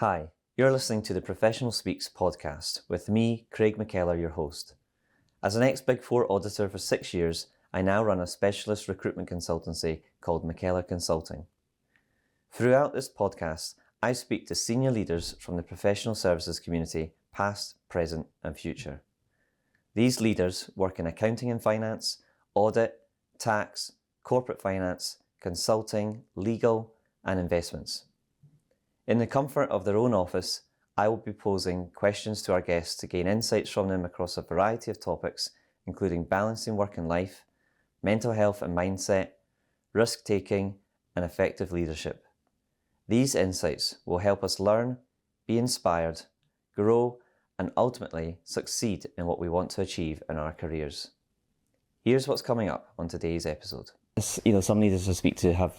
Hi, you're listening to the Professional Speaks podcast with me, Craig McKellar, your host. As an ex-Big Four auditor for 6 years, I now run a specialist recruitment consultancy called McKellar Consulting. Throughout this podcast, I speak to senior leaders from the professional services community, past, present and future. These leaders work in accounting and finance, audit, tax, corporate finance, consulting, legal and investments. In the comfort of their own office, I will be posing questions to our guests to gain insights from them across a variety of topics, including balancing work and life, mental health and mindset, risk-taking, and effective leadership. These insights will help us learn, be inspired, grow, and ultimately succeed in what we want to achieve in our careers. Here's what's coming up on today's episode. Some leaders I speak to have,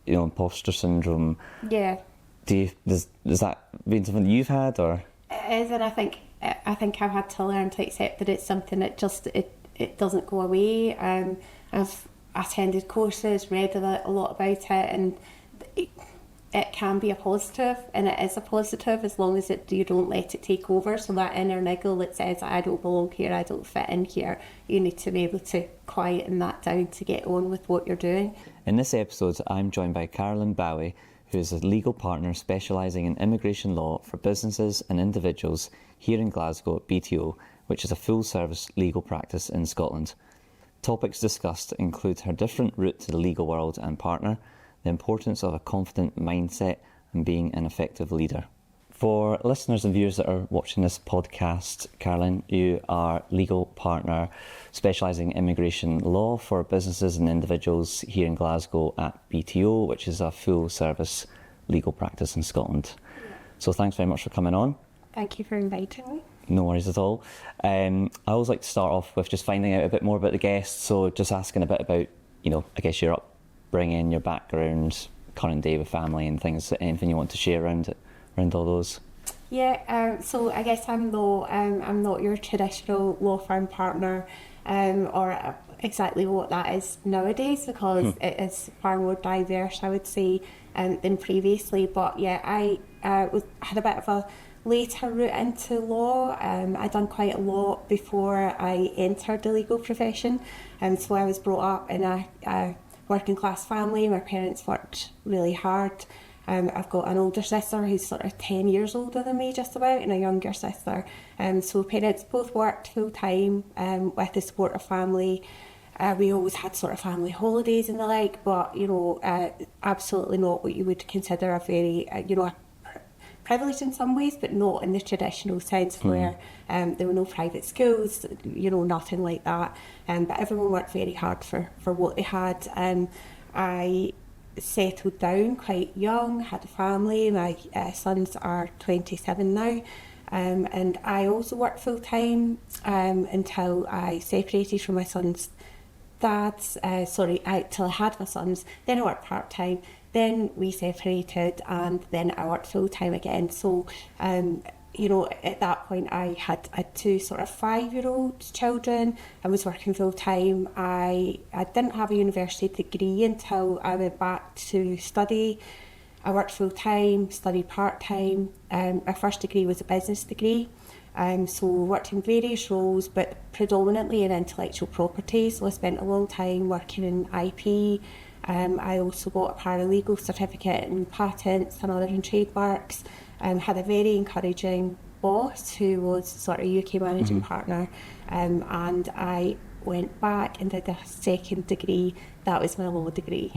imposter syndrome. Yeah. Does that been something that you've had, or? It is, and I think I've had to learn to accept that it's something that just it doesn't go away. I've attended courses, read a lot about it, and it can be a positive, and it is a positive as long as you don't let it take over. So that inner niggle that says, I don't belong here, I don't fit in here, you need to be able to quieten that down to get on with what you're doing. In this episode, I'm joined by Carolyn Bowie, who is a legal partner specialising in immigration law for businesses and individuals here in Glasgow at BTO, which is a full-service legal practice in Scotland. Topics discussed include her different route to the legal world and partner, the importance of a confident mindset, and being an effective leader. For listeners and viewers that are watching this podcast, Carolyn, you are legal partner specialising in immigration law for businesses and individuals here in Glasgow at BTO, which is a full-service legal practice in Scotland. So thanks very much for coming on. Thank you for inviting me. No worries at all. I always like to start off with just finding out a bit more about the guests, so just asking a bit about, I guess your upbringing, your background, current day with family and things, anything you want to share around it. Around all those? Yeah, so I guess I'm not your traditional law firm partner, or exactly what that is nowadays, because it is far more diverse, I would say, than previously. But yeah, I had a bit of a later route into law. I'd done quite a lot before I entered the legal profession, so I was brought up in a working class family. My parents worked really hard. I've got an older sister who's sort of 10 years older than me just about, and a younger sister. So parents both worked full time with the support of family. We always had sort of family holidays and the like, but absolutely not what you would consider a very a privilege in some ways, but not in the traditional sense where there were no private schools, nothing like that. But everyone worked very hard for what they had. I settled down quite young, had a family. My sons are 27 now, and I also worked full time until I separated from my son's dad. Till I had my sons. Then I worked part time. Then we separated, and then I worked full time again. So, at that point I had two sort of 5-year-old children. I was working full time. I didn't have a university degree until I went back to study. I worked full time, studied part time. My first degree was a business degree. So worked in various roles, but predominantly in intellectual property. So I spent a long time working in IP. I also got a paralegal certificate in patents and other in trademarks. Had a very encouraging boss who was sort of UK managing partner, and I went back and did a second degree. That was my law degree.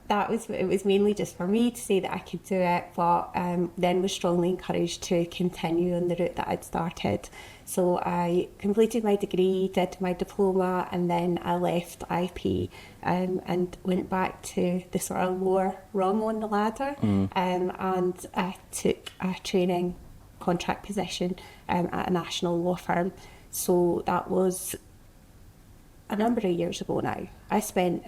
It was mainly just for me to say that I could do it, but then was strongly encouraged to continue on the route that I'd started. So I completed my degree, did my diploma, and then I left IP and went back to the sort of lower rung on the ladder, and I took a training contract position at a national law firm. So that was a number of years ago now. I spent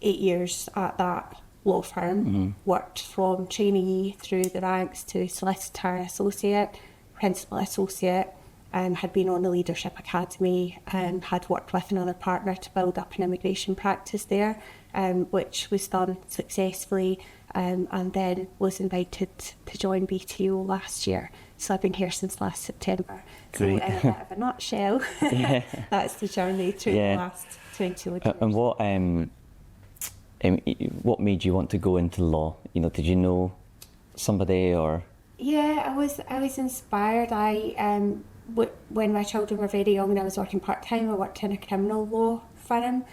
8 years at that law firm, worked from trainee through the ranks to solicitor associate, principal associate, had been on the Leadership Academy, and had worked with another partner to build up an immigration practice there, which was done successfully. and then was invited to join BTO last year. So I've been here since last September. Great. So in a bit of a nutshell, that's the journey through the last 20 odd years. And what made you want to go into law? Did you know somebody or? Yeah, I was inspired. When my children were very young and I was working part-time, I worked in a criminal law firm,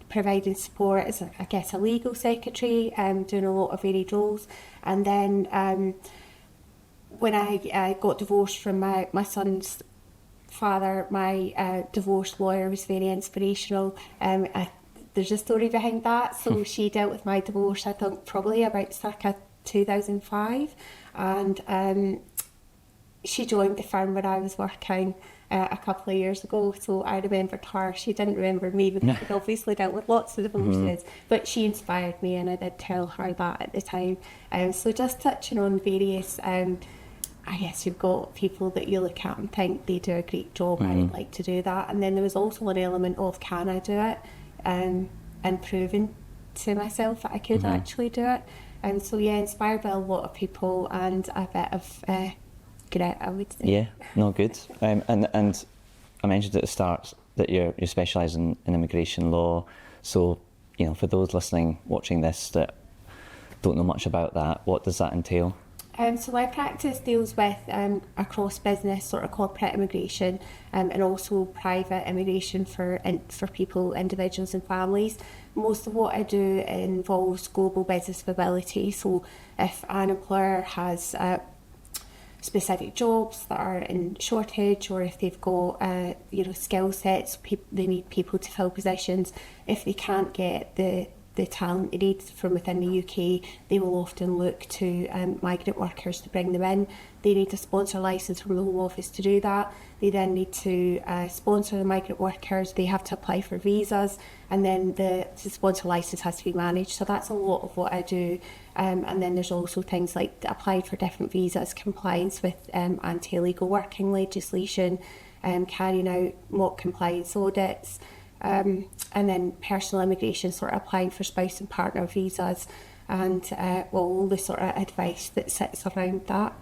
providing support as, a legal secretary, doing a lot of varied roles. And then when I got divorced from my son's father, my divorce lawyer was very inspirational. There's a story behind that. So she dealt with my divorce, I think, probably about circa 2005. And she joined the firm where I was working a couple of years ago. So I remembered her. She didn't remember me because she'd obviously dealt with lots of divorces. But she inspired me, and I did tell her that at the time. So just touching on various... I guess you've got people that you look at and think they do a great job. I would like to do that. And then there was also an element of, can I do it? And proving to myself that I could actually do it. And so, inspired by a lot of people and a bit of grit, I would say. Yeah, no, good. And I mentioned at the start that you're specialising in immigration law. So, for those listening, watching this that don't know much about that, what does that entail? So my practice deals with across business, sort of corporate immigration, and also private immigration for people, individuals and families. Most of what I do involves global business mobility. So if an employer has specific jobs that are in shortage, or if they've got skill sets, they need people to fill positions. If they can't get the talent they need from within the UK, they will often look to migrant workers to bring them in. They need a sponsor licence from the Home Office to do that. They then need to sponsor the migrant workers. They have to apply for visas, and then the sponsor licence has to be managed. So that's a lot of what I do. And then there's also things like applying for different visas, compliance with anti-illegal working legislation, carrying out mock compliance audits, and then personal immigration, sort of applying for spouse and partner visas, and all the sort of advice that sits around that.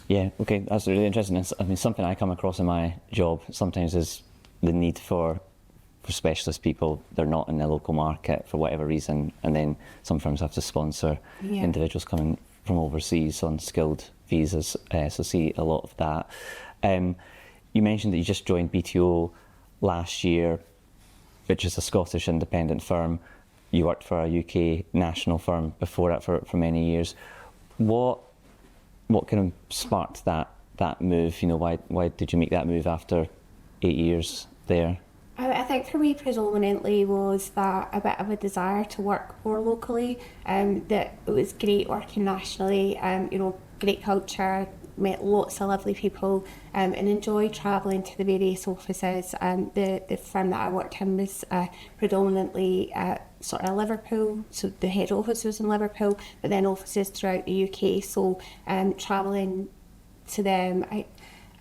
Yeah, okay, that's really interesting. Something I come across in my job sometimes is the need for specialist people. They're not in the local market for whatever reason, and then some firms have to sponsor individuals coming from overseas on skilled visas, so see a lot of that. You mentioned that you just joined BTO last year, which is a Scottish independent firm. You worked for a UK national firm before that for many years. What kind of sparked that move? Why did you make that move after 8 years there? I think for me predominantly was that a bit of a desire to work more locally. That it was great working nationally. Great culture. Met lots of lovely people, and enjoyed travelling to the various offices. The firm that I worked in was predominantly sort of Liverpool, so the head office was in Liverpool, but then offices throughout the UK. So travelling to them,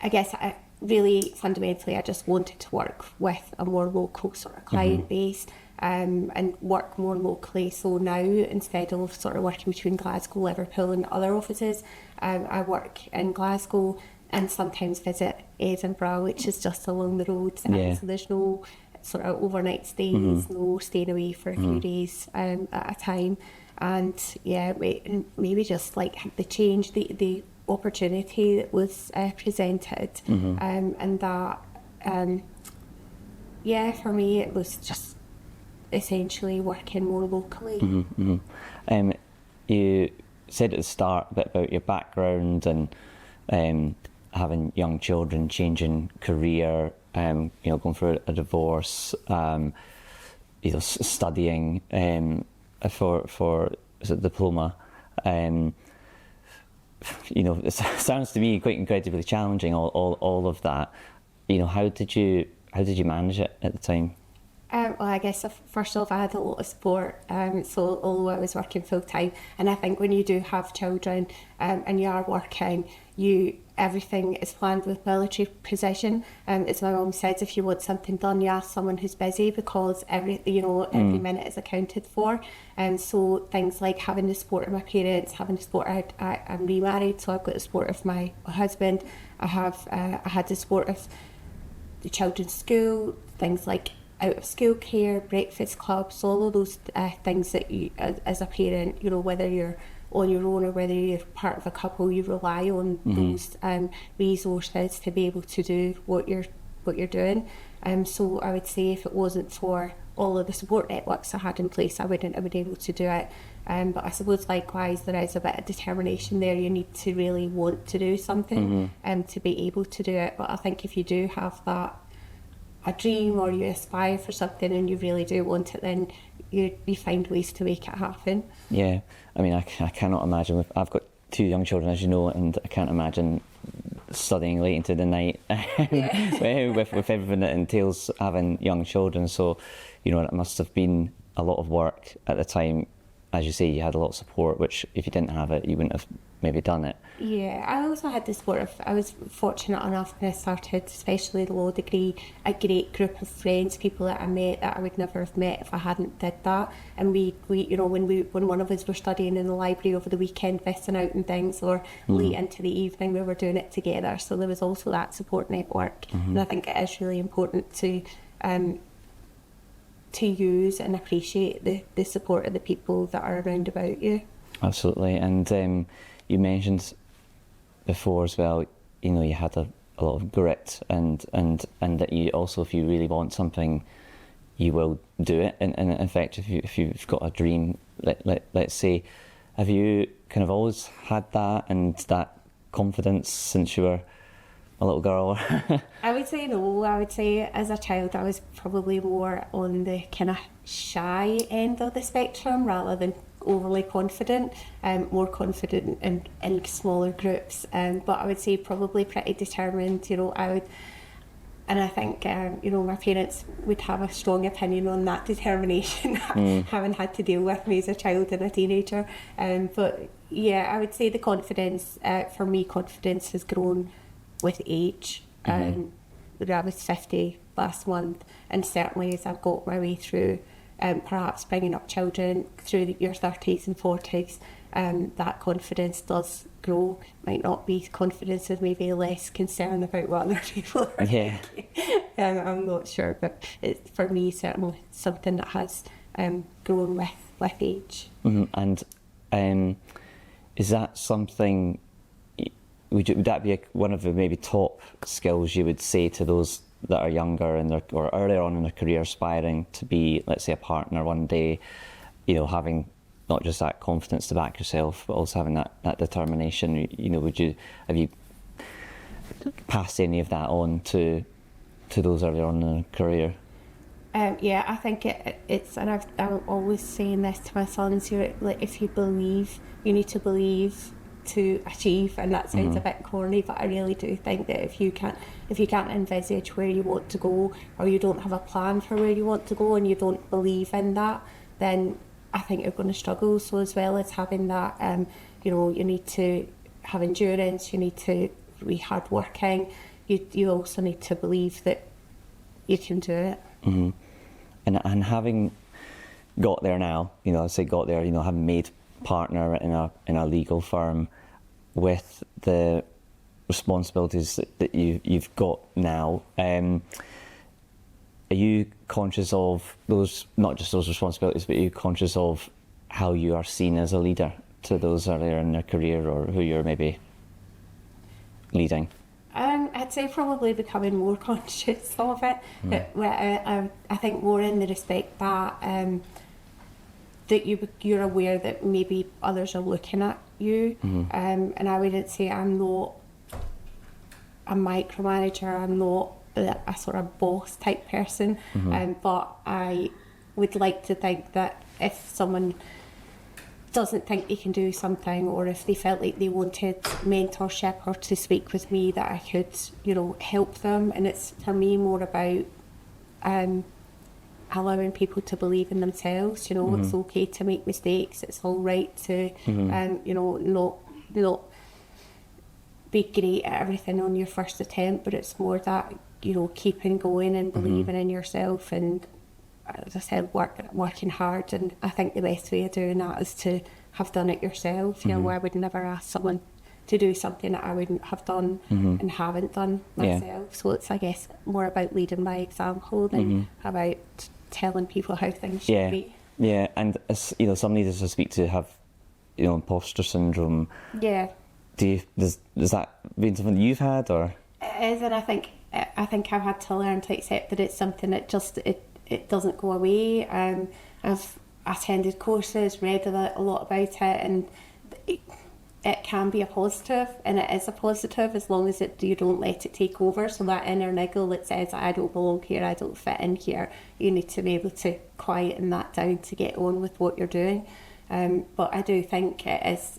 I guess really fundamentally I just wanted to work with a more local sort of client base. And work more locally. So now, instead of sort of working between Glasgow, Liverpool and other offices, I work in Glasgow and sometimes visit Edinburgh, which is just along the road. So there's no sort of overnight stays, no staying away for a few days at a time. And maybe just like the change, the opportunity that was presented, and that, for me it was just essentially working more locally. You said at the start a bit about your background and having young children, changing career, going through a divorce, studying for a diploma. It sounds to me quite incredibly challenging. All of that. How did you manage it at the time? Well, I guess first off, I had a lot of support. So although I was working full time, and I think when you do have children and you are working, everything is planned with military precision. As my mum says, if you want something done, you ask someone who's busy, because every minute is accounted for. And so things like having the support of my parents, having the support, I'm remarried, so I've got the support of my husband. I had the support of the children's school, things like out of school care, breakfast clubs, all of those things that you, as a parent, whether you're on your own or whether you're part of a couple, you rely on those resources to be able to do what you're doing. So I would say if it wasn't for all of the support networks I had in place, I wouldn't have been able to do it. But I suppose likewise there is a bit of determination there. You need to really want to do something to be able to do it. But I think if you do have a dream, or you aspire for something and you really do want it, then you find ways to make it happen. Yeah, I mean, I cannot imagine. I've got 2 young children, as you know, and I can't imagine studying late into the night with everything that entails having young children. So, it must have been a lot of work at the time. As you say, you had a lot of support, which if you didn't have it, you wouldn't have maybe done it. Yeah, I also had the support of, I was fortunate enough when I started, especially the law degree, a great group of friends, people that I met that I would never have met if I hadn't did that. And we when one of us were studying in the library over the weekend, missing out and things, or late into the evening, we were doing it together. So there was also that support network. And I think it is really important to use and appreciate the support of the people that are around about you. Absolutely. And you mentioned before as well, you had a lot of grit, and that you also, if you really want something, you will do it. And in fact, if you've got a dream, let's say, have you kind of always had that and that confidence since you were a little girl? I would say no. I would say as a child I was probably more on the kind of shy end of the spectrum rather than overly confident, more confident in smaller groups, but I would say probably pretty determined. I think my parents would have a strong opinion on that determination, having had to deal with me as a child and a teenager. But yeah, I would say the confidence, for me, confidence has grown with age. I was 50 last month, and certainly as I've got my way through perhaps bringing up children through your 30s and 40s, that confidence does grow. Might not be confidence of maybe less concern about what other people are thinking. I'm not sure, but it's, for me, certainly something that has grown with age. And is that something, would that be one of the maybe top skills you would say to those that are younger or earlier on in their career, aspiring to be, let's say, a partner one day, having not just that confidence to back yourself, but also having that determination? Have you passed any of that on to those earlier on in their career? Yeah, I think it's, and I'm always saying this to my sons, if you believe, you need to believe to achieve, and that sounds a bit corny, but I really do think that if you can't envisage where you want to go, or you don't have a plan for where you want to go, and you don't believe in that, then I think you're going to struggle. So as well as having that, you need to have endurance, you need to be hard working, you also need to believe that you can do it. And having got there now, I say got there, having made partner in a legal firm, with the responsibilities that you've got now, are you conscious of those, not just those responsibilities, but are you conscious of how you are seen as a leader to those earlier in their career, or who you're maybe leading? I'd say probably becoming more conscious of it. I think more in the respect that that you're aware that maybe others are looking at you, and I wouldn't say I'm not a micromanager, I'm not a sort of boss type person, but I would like to think that if someone doesn't think they can do something, or if they felt like they wanted mentorship or to speak with me, that I could, help them. And it's, for me, more about allowing people to believe in themselves. It's okay to make mistakes. It's all right to, not be great at everything on your first attempt, but it's more that, you know, keeping going and believing in yourself and, as I said, working hard. And I think the best way of doing that is to have done it yourself. You know, I would never ask someone to do something that I wouldn't have done and haven't done myself. So it's, I guess, more about leading by example than about telling people how things should be. Yeah, and as, you know, some leaders I speak to have, you know, imposter syndrome. Yeah. Does that been something that you've had, or? It is, and I think I've had to learn to accept that it's something that just it doesn't go away. I've attended courses, read a lot about it, and it can be a positive, and it is a positive as long as you don't let it take over. So that inner niggle that says, I don't belong here, I don't fit in here, you need to be able to quieten that down to get on with what you're doing. But I do think it is,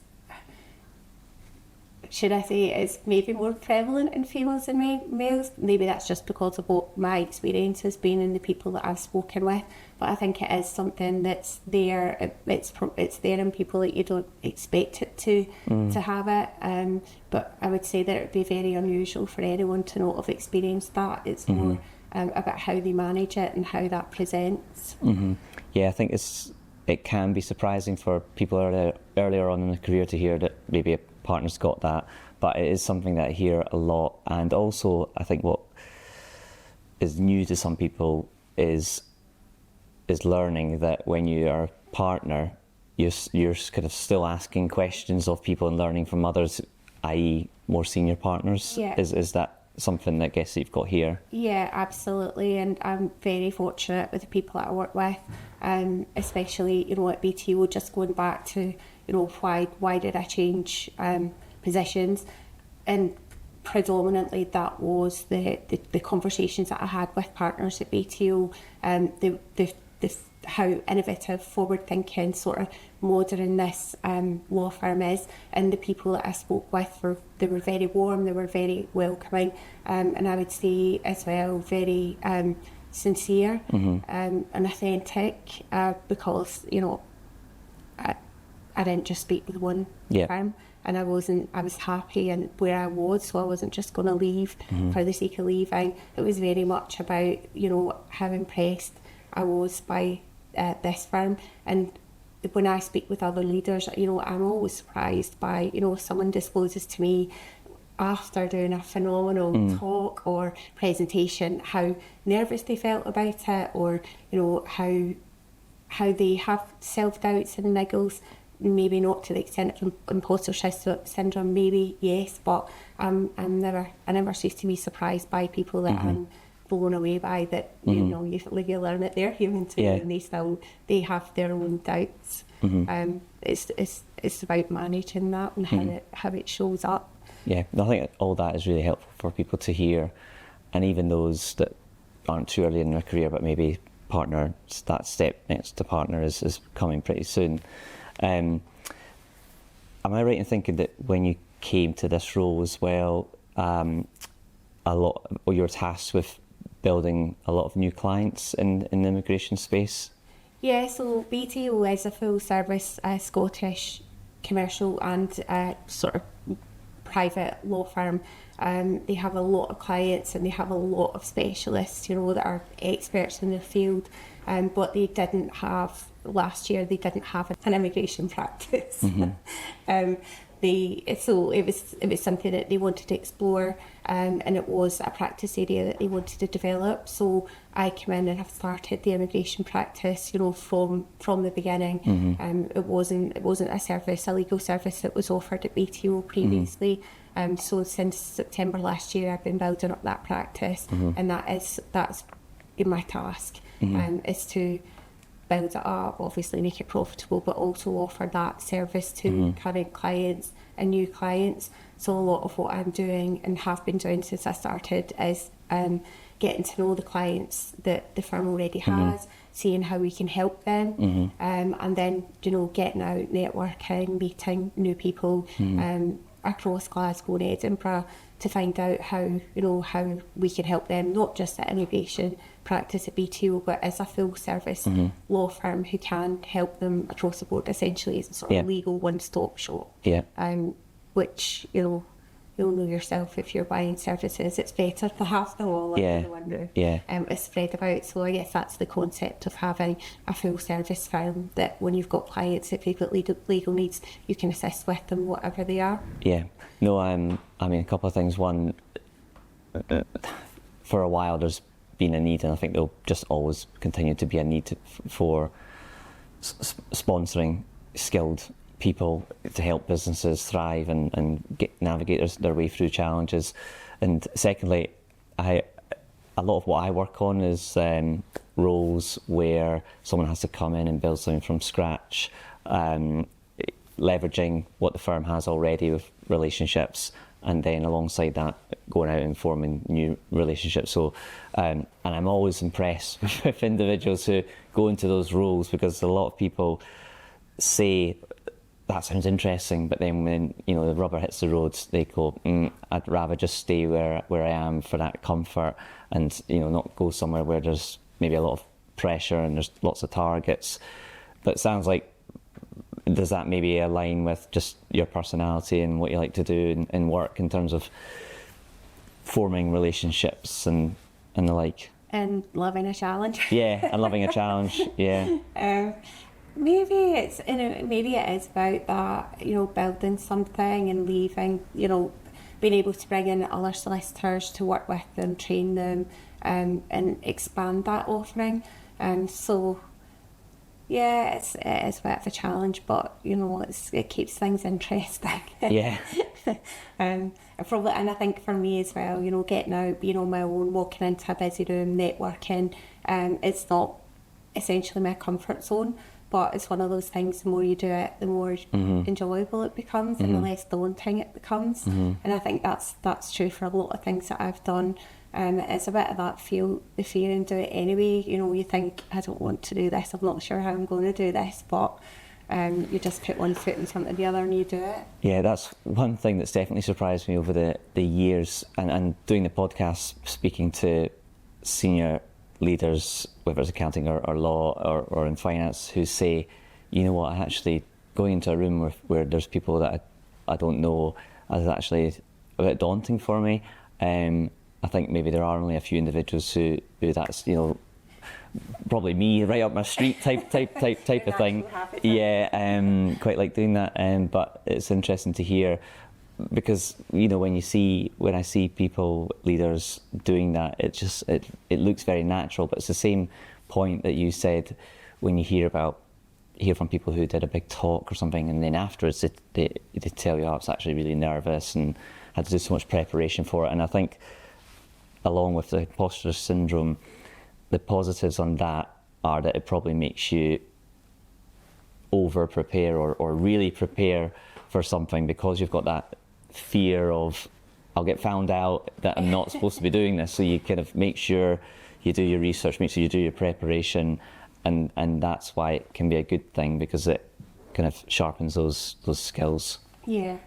should I say, it's maybe more prevalent in females than males. Maybe that's just because of what my experience has been and the people that I've spoken with. But I think it is something that's there. It's there in people that you don't expect it to have it. But I would say that it would be very unusual for anyone to not have experienced that. It's more about how they manage it and how that presents. Yeah, I think it can be surprising for people earlier on in the career to hear that maybe a partner's got that, but it is something that I hear a lot. And also, I think what is new to some people is learning that when you are a partner, you're kind of still asking questions of people and learning from others, i.e. more senior partners. Yeah. Is that something that I guess you've got here? Yeah, absolutely. And I'm very fortunate with the people that I work with, especially, you know, at BTO, just going back to, you know, why did I change positions? And predominantly that was the conversations that I had with partners at BTO, the how innovative, forward-thinking, sort of modern this law firm is, and the people that I spoke with were very warm, they were very welcoming, and I would say as well very sincere and authentic, because, you know, I didn't just speak with one firm, and I was happy and where I was, so I wasn't just going to leave for the sake of leaving. It was very much about, you know, how impressed I was by this firm. And when I speak with other leaders, you know, I'm always surprised by, you know, if someone discloses to me after doing a phenomenal talk or presentation how nervous they felt about it, or, you know, how they have self-doubts and niggles. Maybe not to the extent of imposter syndrome, maybe yes, but I never cease to be surprised by people that I'm blown away by, that you know, you learn that they're human too, and they have their own doubts. It's about managing that and how it shows up. Yeah, I think all that is really helpful for people to hear, and even those that aren't too early in their career, but maybe partner, that step next to partner is coming pretty soon. Am I right in thinking that when you came to this role as well, you were tasked with building a lot of new clients in the immigration space? Yeah, so BTO is a full service Scottish commercial and sort of private law firm. They have a lot of clients and they have a lot of specialists, you know, that are experts in the field. But they didn't have, last year, they didn't have an immigration practice. So it was something that they wanted to explore, and it was a practice area that they wanted to develop. So I came in and have started the immigration practice, you know, from the beginning. It wasn't a legal service that was offered at BTO previously. So since September last year, I've been building up that practice, and that's my task, is to build it up, obviously make it profitable, but also offer that service to current clients and new clients. So a lot of what I'm doing and have been doing since I started is getting to know the clients that the firm already has, seeing how we can help them, and then, you know, getting out, networking, meeting new people across Glasgow and Edinburgh to find out how we can help them, not just at immigration practice at BTO, but as a full service law firm who can help them across the board, essentially as a sort of legal one-stop shop. Which, you know, you'll know yourself if you're buying services. It's better to have them all under the one roof. It's spread about. So I guess that's the concept of having a full service firm, that when you've got clients, if you've got legal needs, you can assist with them, whatever they are. Yeah. No, I mean, a couple of things. One, for a while there's been a need, and I think there'll just always continue to be a need for sponsoring skilled people to help businesses thrive and navigate their way through challenges. And secondly, a lot of what I work on is roles where someone has to come in and build something from scratch, leveraging what the firm has already with relationships, and then alongside that going out and forming new relationships. So and I'm always impressed with individuals who go into those roles, because a lot of people say that sounds interesting, but then when the rubber hits the road, they go, I'd rather just stay where I am for that comfort, and not go somewhere where there's maybe a lot of pressure and there's lots of targets. But it sounds like, does that maybe align with just your personality and what you like to do in work in terms of forming relationships and the like? And loving a challenge. Yeah, and loving a challenge. Yeah. Maybe it is about that, building something and leaving, being able to bring in other solicitors to work with them, train them, and expand that offering. So yeah, it is a bit of a challenge, but it keeps things interesting. Yeah. And I think for me as well, getting out, being on my own, walking into a busy room, networking, it's not essentially my comfort zone, but it's one of those things, the more you do it, the more enjoyable it becomes, and the less daunting it becomes. And I think that's true for a lot of things that I've done. It's a bit of that feel the fear and do it anyway. You think, I don't want to do this, I'm not sure how I'm going to do this, but you just put one foot in front of the other and you do it. Yeah, that's one thing that's definitely surprised me over the years, and doing the podcast, speaking to senior leaders, whether it's accounting or law or in finance, who say, you know what, actually going into a room where there's people that I don't know is actually a bit daunting for me. I think maybe there are only a few individuals who that's probably me, right up my street type of thing. Yeah, quite like doing that. But it's interesting to hear, because when I see people, leaders doing that, it looks very natural. But it's the same point that you said when you hear from people who did a big talk or something, and then afterwards they tell you, I was actually really nervous and had to do so much preparation for it. And I think, along with the imposter syndrome, the positives on that are that it probably makes you over prepare or really prepare for something, because you've got that fear of, I'll get found out that I'm not supposed to be doing this. So you kind of make sure you do your research, make sure you do your preparation, and that's why it can be a good thing, because it kind of sharpens those skills. Yeah,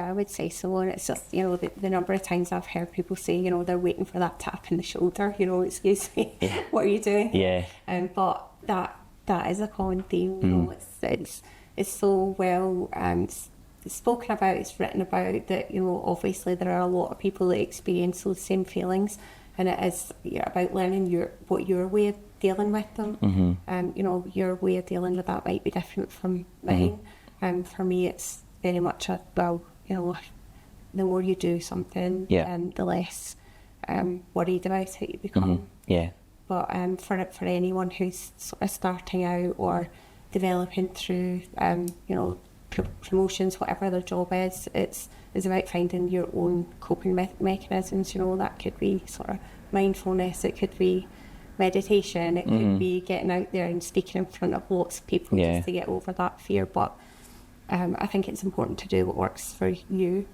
I would say so. And it's just, the number of times I've heard people say, they're waiting for that tap in the shoulder, excuse me, what are you doing? Yeah. But that is a common theme, it's so well spoken about, it's written about, that, obviously there are a lot of people that experience those same feelings, and it is about learning your way of dealing with them. Your way of dealing with that might be different from mine. For me, it's very much the more you do something, the less worried about it you become. But for anyone who's sort of starting out or developing through, promotions, whatever their job is, it's about finding your own coping mechanisms. That could be sort of mindfulness, it could be meditation, it could be getting out there and speaking in front of lots of people just to get over that fear. But I think it's important to do what works for you.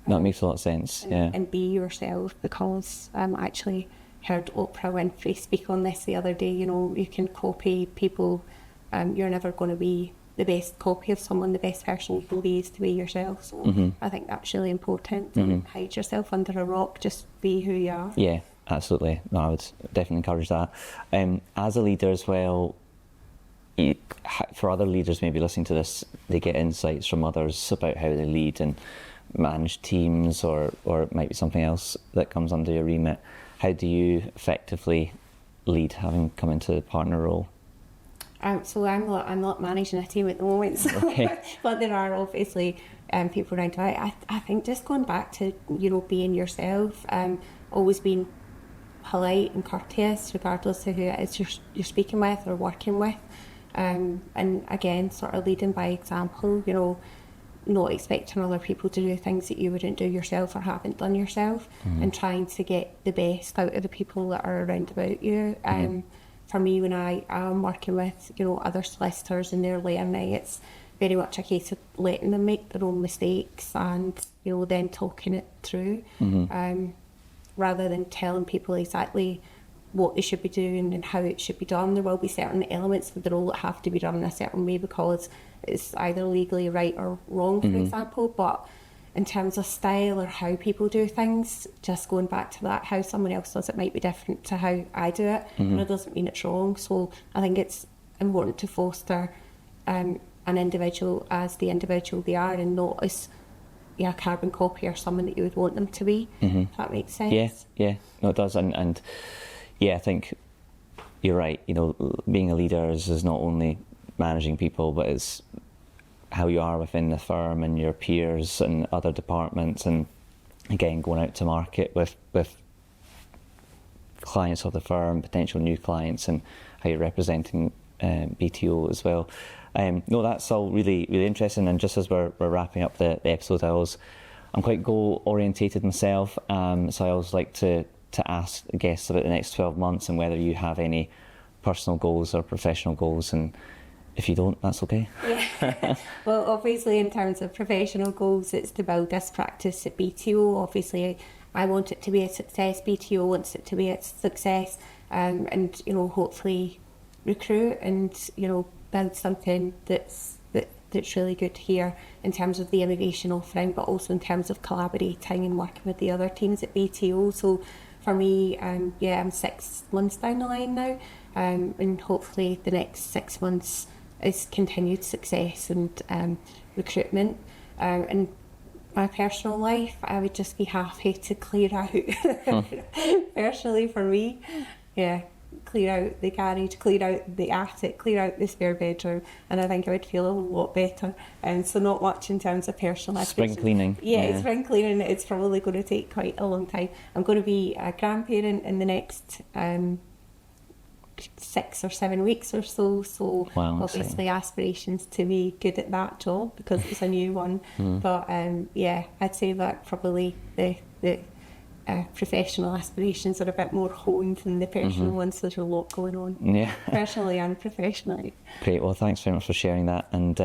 That makes a lot of sense. And be yourself, because I actually heard Oprah Winfrey speak on this the other day. You can copy people, you're never going to be the best copy of someone. The best person you can be is to be yourself. So I think that's really important. Don't hide yourself under a rock, just be who you are. Yeah, absolutely. No, I would definitely encourage that. As a leader as well, for other leaders maybe listening to this, they get insights from others about how they lead, and manage teams, or it might be something else that comes under your remit. How do you effectively lead, having come into the partner role? So I'm not managing a team at the moment, so Okay. but there are obviously people around. I think just going back to being yourself, always being polite and courteous regardless of who it is you're speaking with or working with, and again sort of leading by example. Not expecting other people to do things that you wouldn't do yourself or haven't done yourself, and trying to get the best out of the people that are around about you. For me, when I am working with other solicitors and they're learning, it's very much a case of letting them make their own mistakes and then talking it through, rather than telling people exactly what they should be doing and how it should be done. There will be certain elements of the role that have to be done in a certain way because it's either legally right or wrong, for example. But in terms of style or how people do things, just going back to that, how someone else does it might be different to how I do it, and it doesn't mean it's wrong. So I think it's important to foster an individual as the individual they are, and not as a carbon copy or someone that you would want them to be. If that makes sense. Yeah, no, it does, and yeah, I think you're right. Being a leader is not only managing people, but it's how you are within the firm and your peers and other departments, and again going out to market with clients of the firm, potential new clients, and how you're representing BTO as well. No, that's all really, really interesting. And just as we're wrapping up the episode, I'm quite goal orientated myself, so I always like to ask the guests about the next 12 months and whether you have any personal goals or professional goals, and if you don't, that's okay. Yeah. Well, obviously in terms of professional goals, it's to build this practice at BTO. Obviously I want it to be a success, BTO wants it to be a success, and hopefully recruit and build something that's really good here in terms of the immigration offering, but also in terms of collaborating and working with the other teams at BTO. So for me, I'm 6 months down the line now, and hopefully the next 6 months is continued success and recruitment. And my personal life, I would just be happy to clear out, personally for me, clear out the garage, clear out the attic, clear out the spare bedroom, and I think I would feel a lot better. And so not much in terms of personal spring cleaning. Yeah, spring cleaning, it's probably going to take quite a long time. I'm going to be a grandparent in the next 6 or 7 weeks or so, wow, obviously aspirations to be good at that job because it's a new one. But I'd say that probably the professional aspirations are a bit more honed than the personal ones. There's a lot going on, personally and professionally. Great, well thanks very much for sharing that, and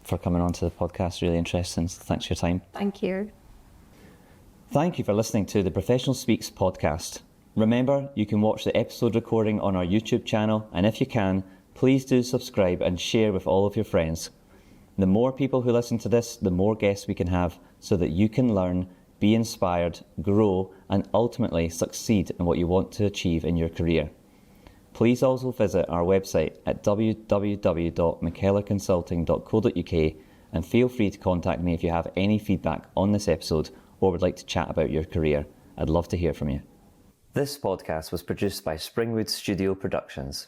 for coming on to the podcast. Really interesting, so thanks for your time. Thank you. Thank you for listening to the Professional Speaks podcast. Remember, you can watch the episode recording on our YouTube channel, and if you can, please do subscribe and share with all of your friends. The more people who listen to this, the more guests we can have, so that you can learn, be inspired, grow, and ultimately succeed in what you want to achieve in your career. Please also visit our website at www.mckellarconsulting.co.uk and feel free to contact me if you have any feedback on this episode or would like to chat about your career. I'd love to hear from you. This podcast was produced by Springwood Studio Productions.